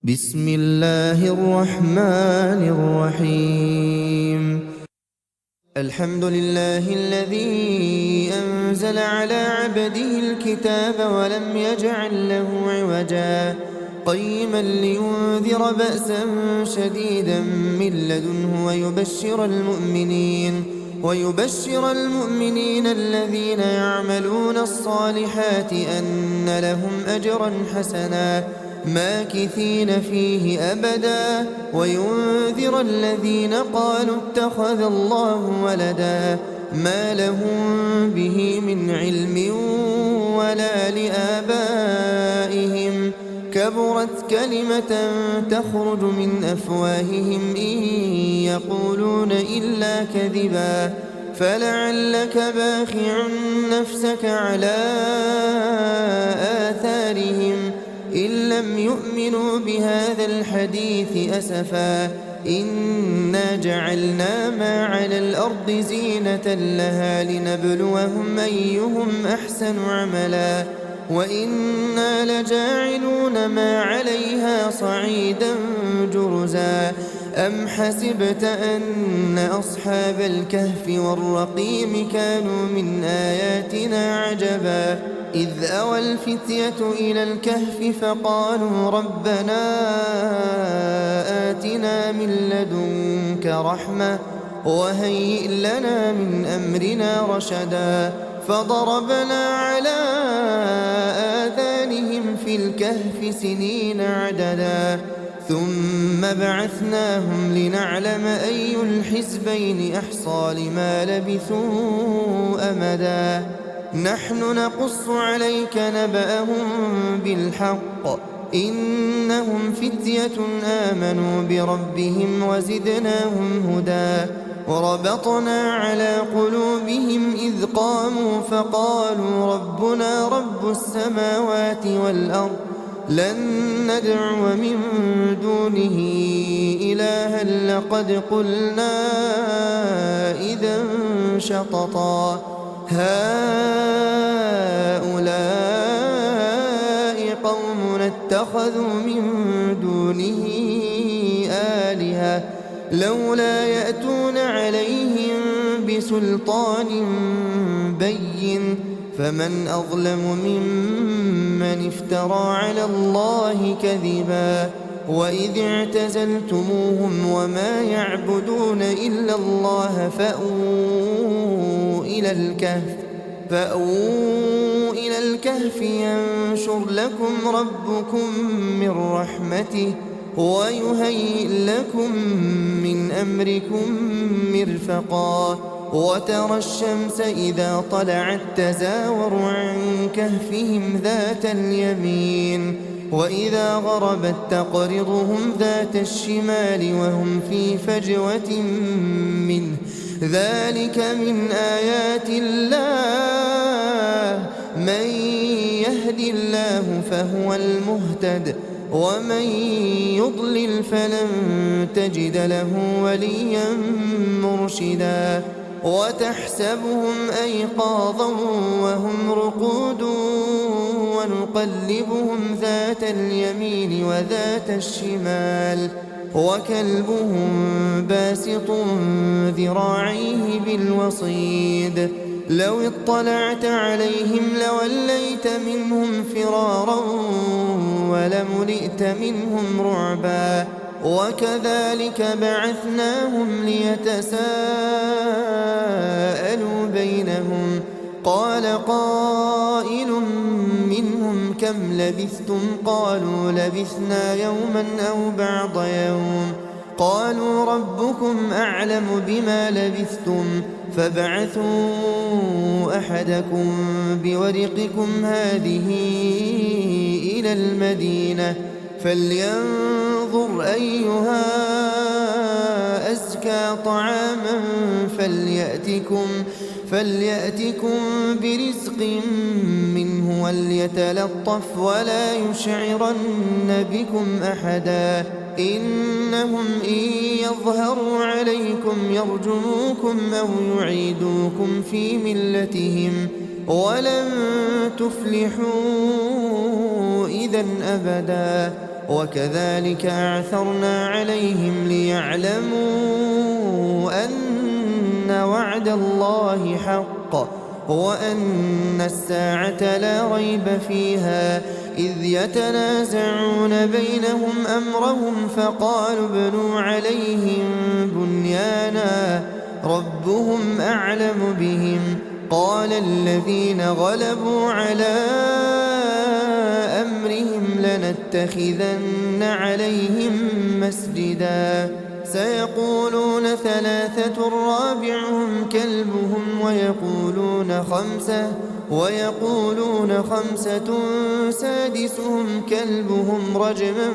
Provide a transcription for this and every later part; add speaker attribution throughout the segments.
Speaker 1: بسم الله الرحمن الرحيم. الحمد لله الذي أنزل على عبده الكتاب ولم يجعل له عوجا قيما لينذر بأسا شديدا من لدنه ويبشر المؤمنين الذين يعملون الصالحات أن لهم أجرا حسنا ماكثين فيه أبدا وينذر الذين قالوا اتخذ الله ولدا ما لهم به من علم ولا لآبائهم كبرت كلمة تخرج من أفواههم إن يقولون إلا كذبا فلعلك باخع نفسك على آثارهم إن لم يؤمنوا بهذا الحديث أسفا إنا جعلنا ما على الأرض زينة لها لنبلوهم أيهم أحسن عملا وإنا لجاعلون ما عليها صعيدا جرزا أم حسبت أن أصحاب الكهف والرقيم كانوا من آياتنا عجبا إذ أوى الفتية إلى الكهف فقالوا ربنا آتنا من لدنك رحمة وهيئ لنا من أمرنا رشدا فضربنا على آذانهم في الكهف سنين عددا ثم بعثناهم لنعلم أي الحزبين أحصى لما لبثوا أمدا نحن نقص عليك نبأهم بالحق إنهم فتية آمنوا بربهم وزدناهم هدى وربطنا على قلوبهم إذ قاموا فقالوا ربنا رب السماوات والأرض لن ندعو من دونه إلها لقد قلنا إذا شططا هؤلاء قوم اتخذوا من دونه آلهة لولا يأتون عليهم بسلطان بين فمن أظلم ممن افترى على الله كذبا وإذ اعتزلتموهم وما يعبدون إلا الله فأووا إلى الكهف ينشر لكم ربكم من رحمته ويهيئ لكم من أمركم مرفقا وترى الشمس إذا طلعت تزاور عن كهفهم ذات اليمين وإذا غربت تقرضهم ذات الشمال وهم في فجوة منه ذلك من آيات الله من يهد الله فهو المهتد ومن يضلل فلن تجد له وليا مرشدا وتحسبهم أيقاظا وهم رقود ونقلبهم ذات اليمين وذات الشمال وكلبهم باسط ذراعيه بالوصيد لو اطلعت عليهم لوليت منهم فرارا ولملئت منهم رعبا وكذلك بعثناهم ليتساءلوا بينهم قال قائل منهم كم لبثتم قالوا لبثنا يوما أو بعض يوم قالوا ربكم أعلم بما لبثتم فابعثوا أحدكم بورقكم هذه إلى المدينة فلينظر أيها أزكى طعاما فليأتكم برزق منه وليتلطف ولا يشعرن بكم أحدا إنهم إن يظهروا عليكم يرجموكم أو يعيدوكم في ملتهم ولن تفلحوا إذا أبدا وكذلك أعثرنا عليهم ليعلموا أن وعد الله حق وأن الساعة لا ريب فيها إذ يتنازعون بينهم أمرهم فقالوا ابنوا عليهم بنيانا ربهم أعلم بهم قال الذين غلبوا على أمرهم لنتخذن عليهم مسجدا سيقولون ثلاثة رابعهم كلبهم ويقولون خمسة سادسهم كلبهم رجما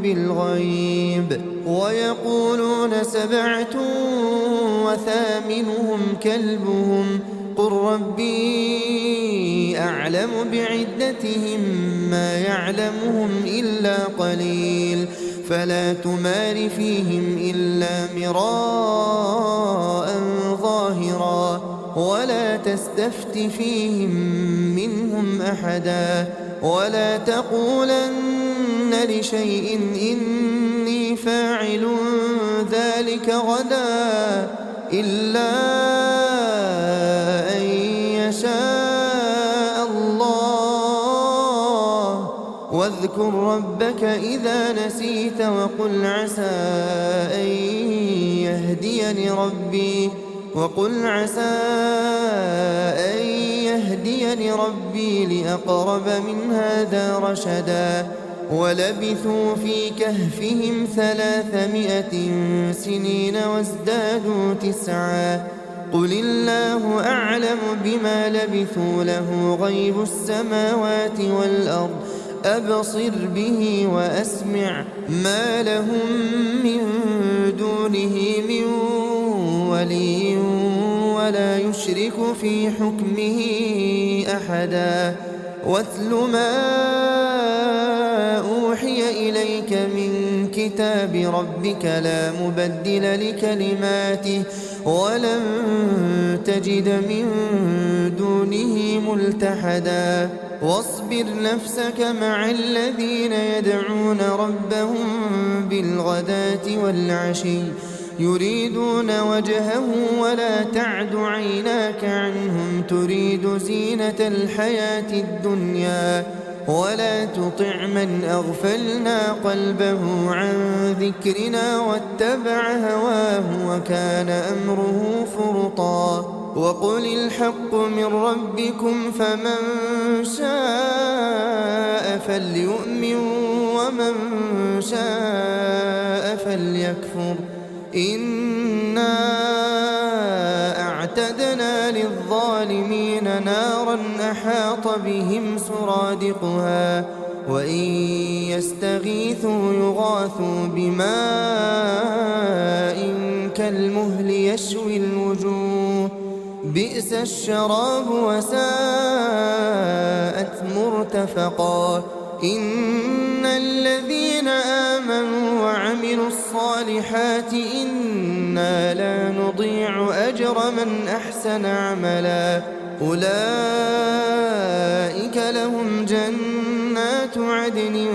Speaker 1: بالغيب ويقولون سبعة وثامنهم كلبهم قل ربي أعلم بعدتهم ما يعلمهم إلا قليل فلا تمار فيهم إلا مراء ظاهرا ولا تستفت فيهم منهم أحدا ولا تقولن لشيء إني فاعل ذلك غدا إلا أن يشاء الله واذكر ربك إذا نسيت وقل عسى أن يهديني ربي لأقرب من هذا رشدا ولبثوا في كهفهم 300 سنين وازدادوا 9 قل الله أعلم بما لبثوا له غيب السماوات والأرض أبصر به وأسمع ما لهم من دونه من ولي ولا يشرك في حكمه أحدا واتل ما أوحي إليك من كتاب ربك لا مبدل لكلماته ولن تجد من دونه ملتحدا واصبر نفسك مع الذين يدعون ربهم بالغداة والعشي يريدون وجهه ولا تعد عيناك عنهم تريد زينة الحياة الدنيا ولا تطع من أغفلنا قلبه عن ذكرنا واتبع هواه وكان أمره فرطا وقل الحق من ربكم فمن شاء فليؤمن ومن شاء فليكفر إنا أعتدنا للظالمين نارا أحاط بهم سرادقها وإن يستغيثوا يغاثوا بماء كالمهل يشوي الوجوه بئس الشراب وساءت مرتفقا إن الذين آمنوا وعملوا الصالحات إنا لا نضيع أجر من أحسن عملا أولئك لهم جنات عدن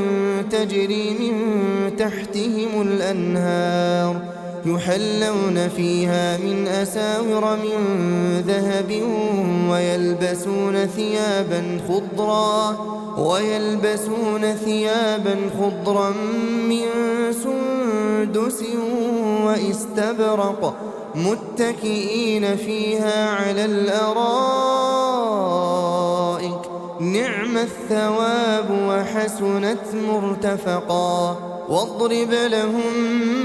Speaker 1: تجري من تحتهم الأنهار يحلون فيها من أساور من ذهب ويلبسون ثيابا خضرا من سندس واستبرق متكئين فيها على الأرائك نعم الثواب وحسنت مرتفقا واضرب لهم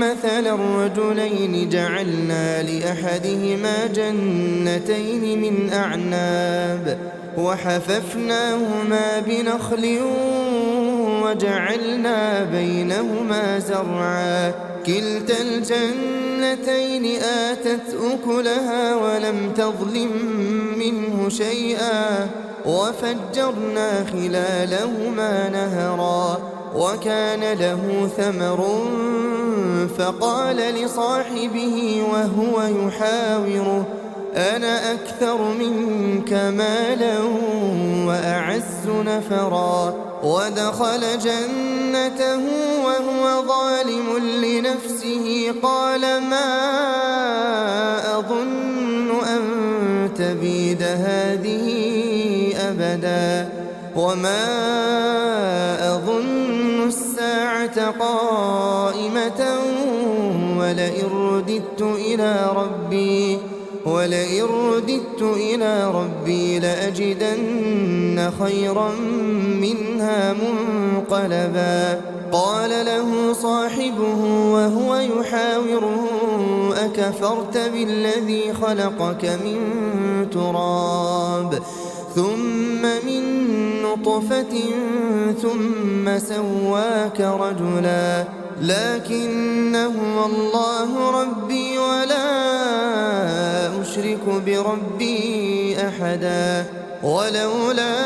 Speaker 1: مثل الرجلين جعلنا لأحدهما جنتين من أعناب وحففناهما بنخل وجعلنا بينهما زرعا كلتا الجنتين آتت أكلها ولم تظلم منه شيئا وفجرنا خلالهما نهرا وكان له ثمر فقال لصاحبه وهو يحاوره أنا أكثر منك مالا وأعز نفرا ودخل جنته جنته وهو ظالم لنفسه قال ما أظن أن تبيد هذه أبدا وما أظن الساعة قائمة ولئن رددت إلى ربي لأجدن خيرا منها منقلبا قال له صاحبه وهو يحاوره أكفرت بالذي خلقك من تراب ثم من نطفة ثم سواك رجلا لكن هو الله ربي ولا أشرك بربي أحدا ولولا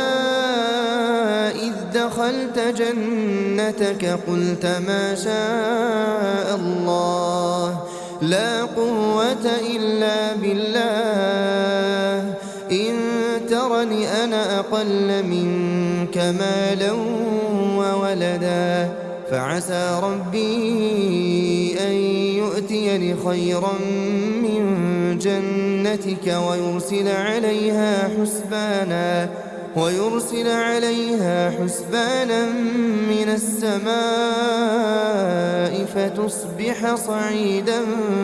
Speaker 1: إذ دخلت جنتك قلت ما شاء الله لا قوة إلا بالله إن ترني أنا أقل منك مالا وولدا فعسى ربي أن يؤتيني خيرا من جنتك ويرسل عليها حسبانا من السماء فتصبح صعيدا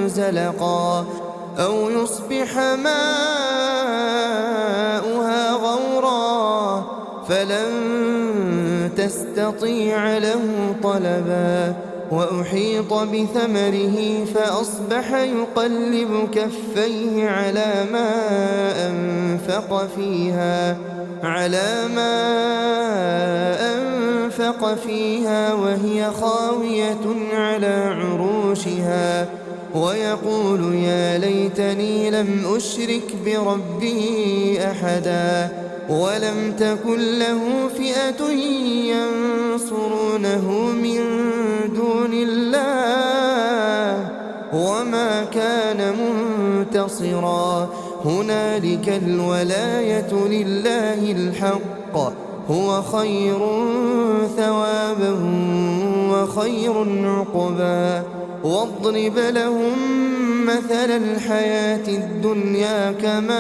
Speaker 1: زلقا أو يصبح ماؤها غورا فلن تستطيع له طلبا وأحيط بثمره فأصبح يقلب كفيه على ما أنفق فيها وهي خاوية على عروشها ويقول يا ليتني لم أشرك بربي أحدا ولم تكن له فئة ينصرونه من دون الله وما كان منتصرا هنالك الولاية لله الحق هو خير ثوابا وخير عقبا واضرب لهم مثل الحياة الدنيا كماء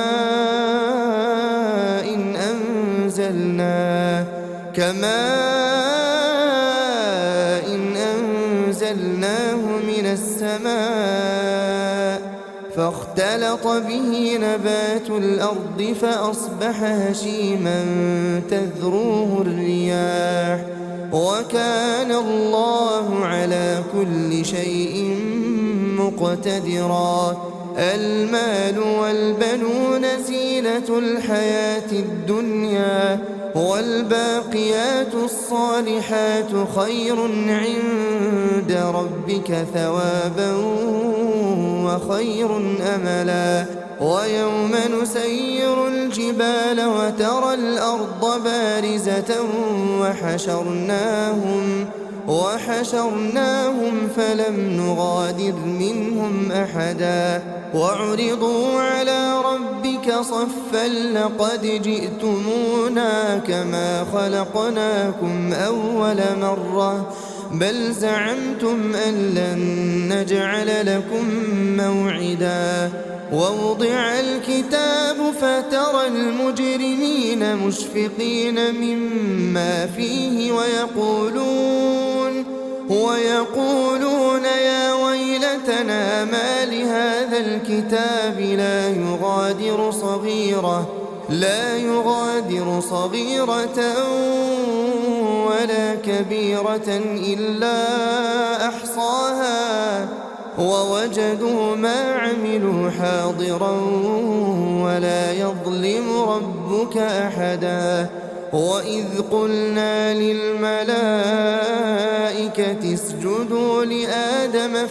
Speaker 1: إن أنزلناه من السماء فاختلط به نبات الأرض فأصبح هشيما تذروه الرياح وكان الله على كل شيء مقتدرا المال والبنون زينة الحياة الدنيا والباقيات الصالحات خير عند ربك ثوابا وخير أملا ويوم نسير الجبال وترى الأرض بارزة وحشرناهم فلم نغادر منهم أحدا وعرضوا على ربك صفا لقد جئتمونا كما خلقناكم أول مرة بل زعمتم أن لن نجعل لكم موعدا ووضع الكتاب فترى المجرمين مشفقين مما فيه ويقولون يا ويلتنا ما لهذا الكتاب لا يغادر صغيرة ولا كبيرة إلا أحصاها ووجدوا ما عملوا حاضرا ولا يظلم ربك أحدا وإذ قلنا للملائكة اسجدوا لآدم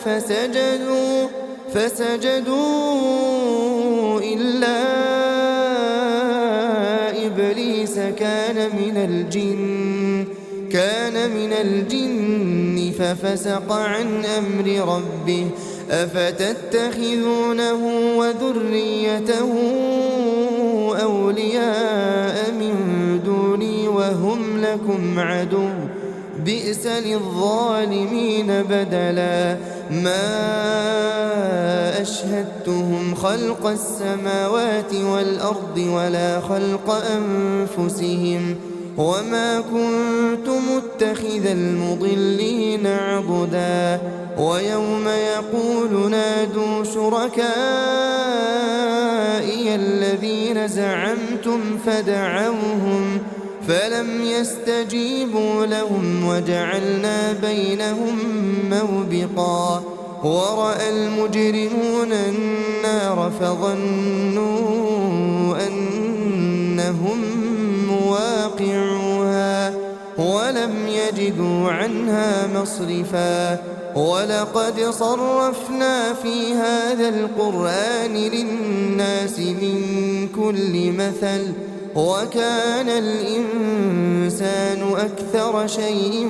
Speaker 1: فسجدوا إلا إبليس كان من الجن ففسق عن أمر ربه أفتتخذونه وذريته أولياء من دوني وهم لكم عدو بئس للظالمين بدلا ما أشهدتهم خلق السماوات والأرض ولا خلق أنفسهم وما كنت متخذ المضلين عضدا ويوم يقول نادوا شركائي الذين زعمتم فدعوهم فلم يستجيبوا لهم وجعلنا بينهم موبقا ورأى المجرمون النار فظنوا أنهم مواقعوها ولم يجدوا عنها مصرفا ولقد صرفنا في هذا القرآن للناس من كل مثل وكان الإنسان أكثر شيء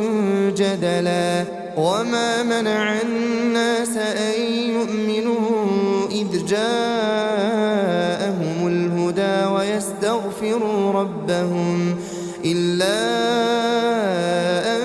Speaker 1: جدلا وما منع الناس أن يؤمنوا إذ جاءهم الهدى ويستغفروا ربهم إلا أن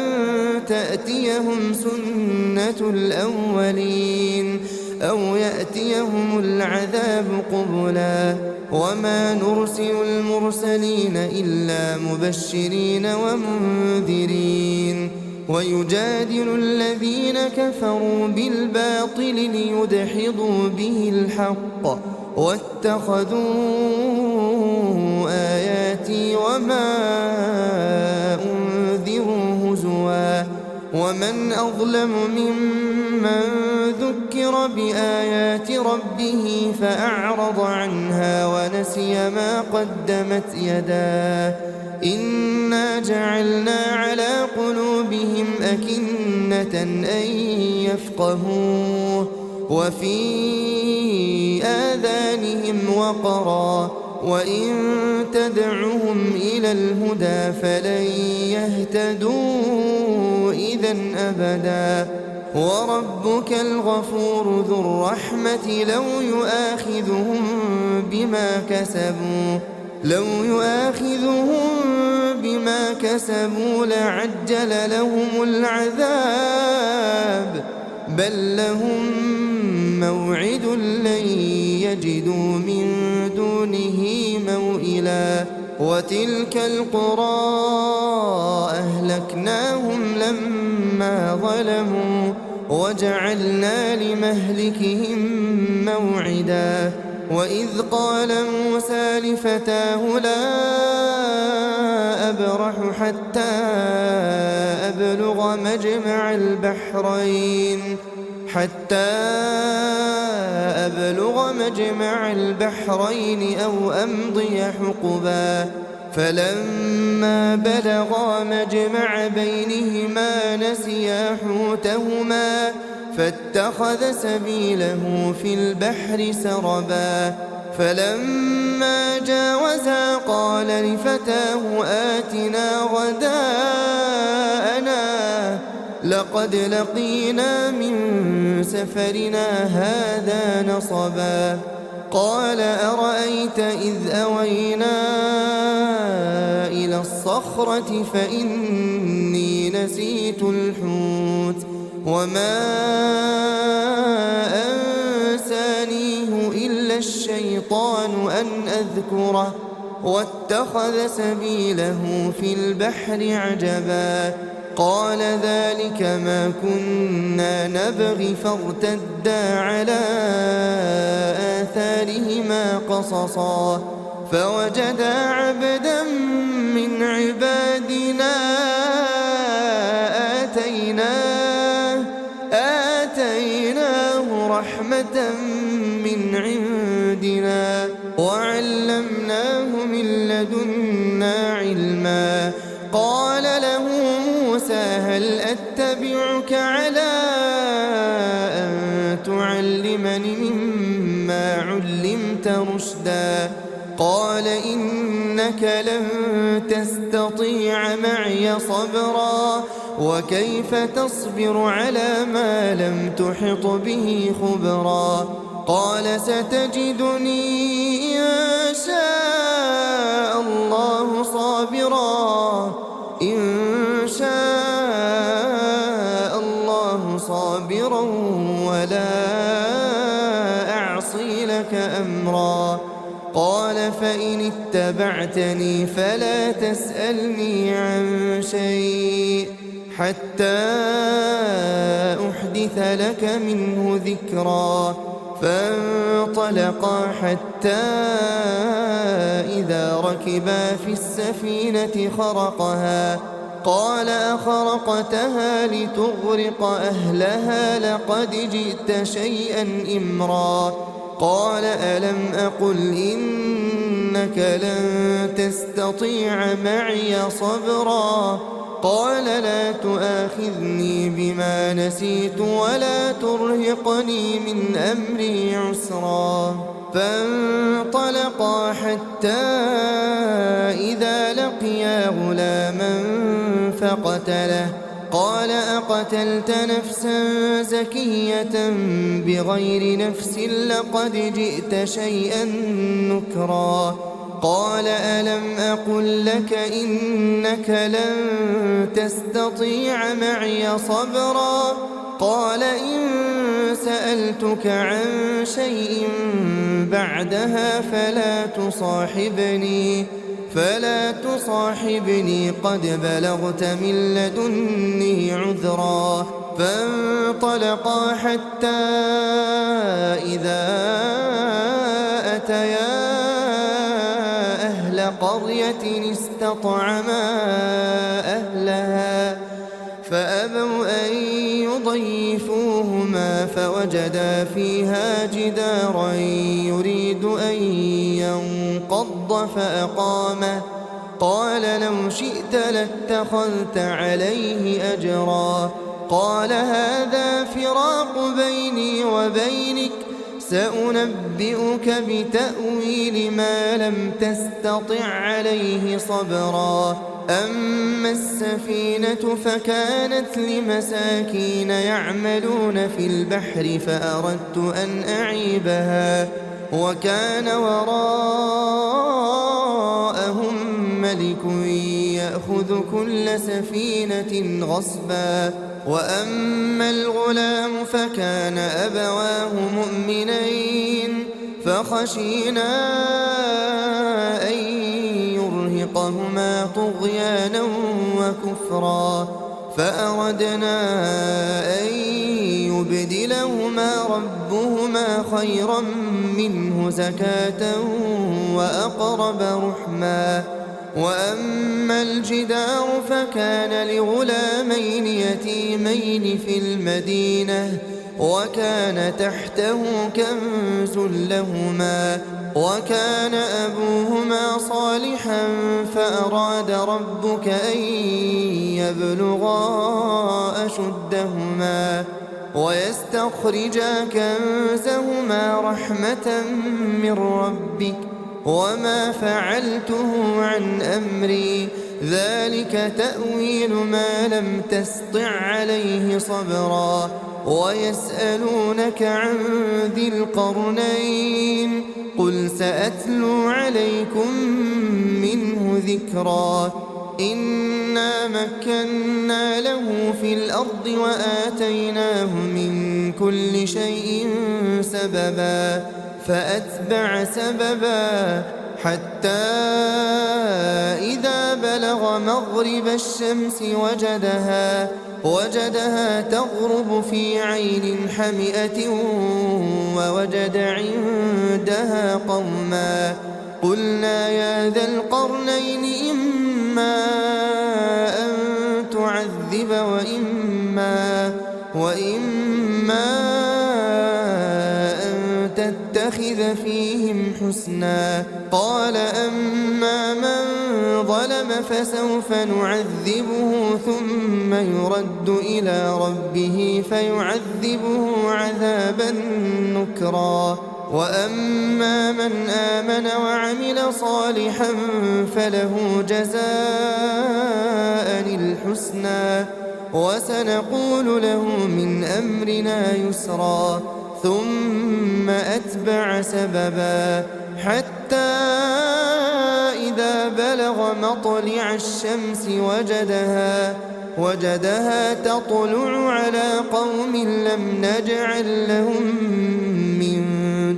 Speaker 1: تأتيهم سنة الأولين أو يأتيهم العذاب قبلا وما نرسل المرسلين إلا مبشرين ومنذرين ويجادل الذين كفروا بالباطل ليدحضوا به الحق واتخذوا آياتي وما أنذروا هزوا ومن أظلم ممن ذكر بآيات ربه فأعرض عنها ونسي ما قدمت يداه إنا جعلنا على قلوبهم أكنة أن يفقهوه وفي آذانهم وقرا وإن تدعهم إلى الهدى فلن يهتدوا إذا أبدا وربك الغفور ذو الرحمة لو يؤاخذهم بما كسبوا لعجل لهم العذاب بل لهم موعد لن يجدوا من دونه موئلا وتلك القرى أهلكناهم لما ظلموا وجعلنا لمهلكهم موعدا وإذ قال موسى لفتاه لا أبرح حتى أبلغ مجمع البحرين أو أمضي حقبا فلما بلغا مجمع بينهما نسيا حوتهما فاتخذ سبيله في البحر سربا فلما جاوزا قال لفتاه آتنا غداءنا لقد لقينا من سفرنا هذا نصبا قال أرأيت إذ أوينا إلى الصخرة فإني نسيت الحوت وما أنسانيه إلا الشيطان أن أذكره واتخذ سبيله في البحر عجبا قال ذلك ما كنا نبغي فارتدا على آثارهما قصصا فوجدا عبدا من عبادنا آتيناه رحمة من عندنا وعلمناه من لدنا علما قال له موسى هل أتبعك على أن تعلمني مما علمت رشدا قال إنك لن تستطيع معي صبرا وكيف تصبر على ما لم تحط به خبرا قال ستجدني إن شاء الله صابرا إن شاء صابرا ولا أعصي لك أمرا. قال فإن اتبعتني فلا تسألني عن شيء حتى أحدث لك منه ذكرا. فانطلقا حتى إذا ركبا في السفينة خرقها قال أخرقتها لتغرق أهلها لقد جئت شيئا إمرا. قال ألم أقل إنك لن تستطيع معي صبرا. قال لا تؤاخذني بما نسيت ولا ترهقني من أمري عسرا. فانطلقا حتى إذا لقيا غلاما فقتله قال أقتلت نفسا زكية بغير نفس لقد جئت شيئا نكرا. قال ألم أقل لك إنك لن تستطيع معي صبرا. قال إن سألتك عن شيء بعدها فلا تصاحبني قد بلغت من لدني عذرا. فانطلقا حتى إذا أتيا أهل قرية استطعما أهلها فأبوا أن يضيفوهما فوجدا فيها جدارا يريد أن ينقض فأقامه. قال لو شئت لاتخذت عليه أجرا. قال هذا فراق بيني وبينك سأنبئك بتأويل ما لم تستطع عليه صبرا. أما السفينة فكانت لمساكين يعملون في البحر فأردت أن أعيبها وكان وراءهم ملك يأخذ كل سفينة غصبا. وأما الغلام فكان أبواه مؤمنين فخشينا أن يرهقهما طغيانا وكفرا. فأردنا أن يبدلهما ربهما خيرا منه زكاة وأقرب رحما. وأما الجدار فكان لغلامين يتيمين في المدينة وكان تحته كنز لهما وكان أبوهما صالحا فأراد ربك أن يبلغا أشدهما ويستخرجا كنزهما رحمة من ربك وما فعلته عن أمري ذلك تأويل ما لم تسطع عليه صبرا. ويسألونك عن ذي القرنين قل سأتلو عليكم منه ذكرا. إنا مكنا له في الأرض وآتيناه من كل شيء سببا فأتبع سببا حتى إذا بلغ مغرب الشمس وجدها تغرب في عين حمئة ووجد عندها قوما. قلنا يا ذا القرنين إما أن تعذب وإما أن تتخذ فيهم حسنا. قال أما من ظلم فسوف نعذبه ثم يرد إلى ربه فيعذبه عذابا نكرا. وأما من آمن وعمل صالحا فله جزاء الحسنى وسنقول له من أمرنا يسرا. ثم أتبع سببا حتى إذا بلغ مطلع الشمس وجدها تطلع على قوم لم نجعل لهم من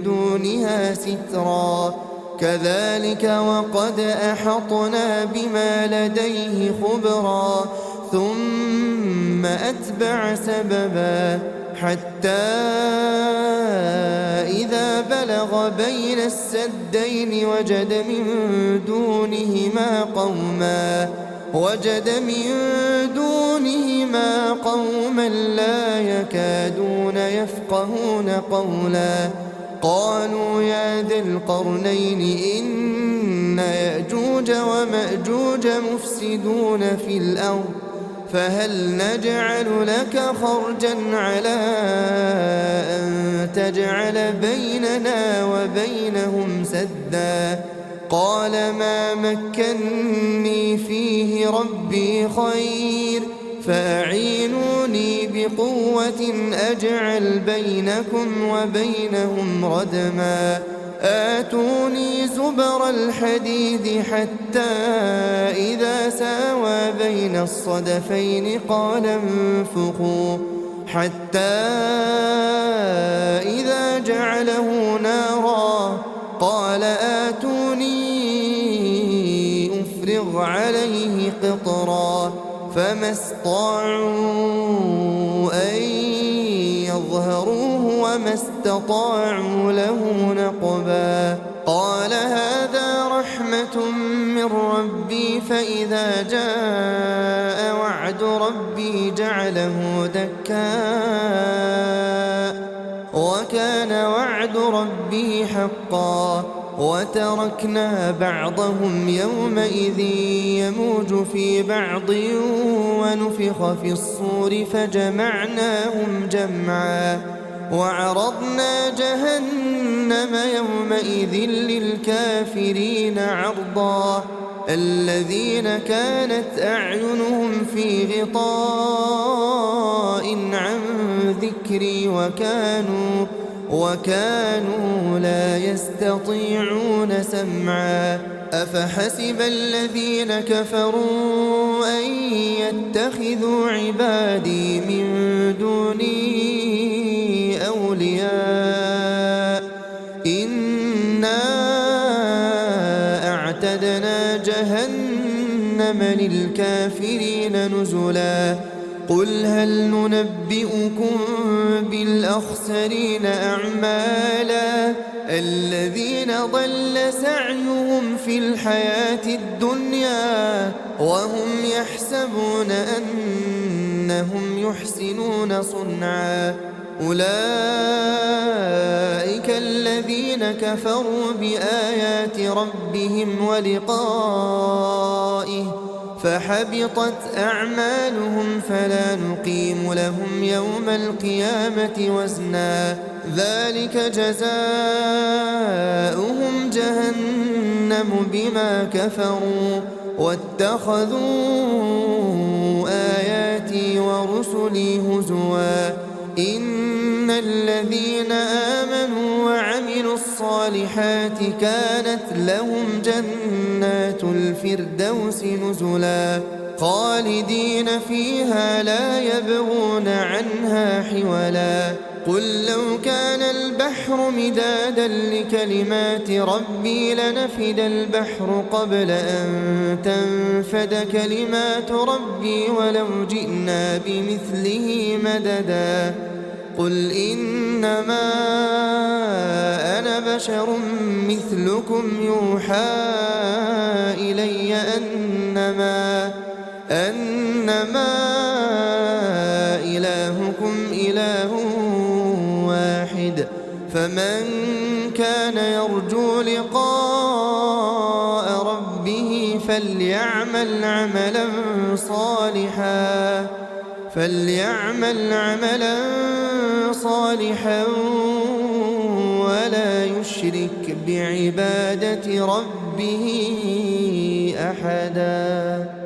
Speaker 1: دونها سترا كذلك وقد أحطنا بما لديه خبرا ثم أتبع سببا حتى إذا بلغ بين السدين وجد من دونهما قوما لا يكادون يفقهون قولا قالوا يا ذا القرنين إن يأجوج ومأجوج مفسدون في الأرض فهل نجعل لك خرجا على أن تجعل بيننا وبينهم سدا قال ما مكني فيه ربي خير فأعينوني بقوة أجعل بينكم وبينهم ردما آتوني زبر الحديد حتى إذا ساوى بين الصدفين قال انفخوا حتى إذا جعله نارا قال آتوني أفرغ عليه قطرا فما استطاعوا أن يظهروه وما استطاعوا له نقبا قال هذا رحمة من ربي فإذا جاء وعد ربي جعله دكاء وكان وعد ربي حقا وتركنا بعضهم يومئذ يموج في بعض ونفخ في الصور فجمعناهم جمعا وعرضنا جهنم يومئذ للكافرين عرضا الذين كانت أعينهم في غطاء عن ذكري وكانوا لا يستطيعون سمعا أفحسب الذين كفروا أن يتخذوا عبادي من دوني أولياء إنا أعتدنا جهنم للكافرين نزلا قل هل ننبئكم بالأخسرين أعمالا الذين ضل سعيهم في الحياة الدنيا وهم يحسبون أنهم يحسنون صنعا أولئك الذين كفروا بآيات ربهم ولقائه فحبطت أعمالهم فلا نقيم لهم يوم القيامة وزنا ذلك جزاؤهم جهنم بما كفروا واتخذوا آياتي ورسلي هزوا إن الذين آمنوا وعملوا الصالحات كانت لهم جنات الفردوس نزلا خالدين فيها لا يبغون عنها حولا قل لو كان البحر مدادا لكلمات ربي لنفد البحر قبل أن تنفد كلمات ربي ولو جئنا بمثله مددا قل إنما أنا بشر مثلكم يوحى إلي أنما إلهكم إله واحد فمن كان يرجو لقاء ربه فليعمل عملا صالحا ولا يشرك بعبادة ربه أحدا.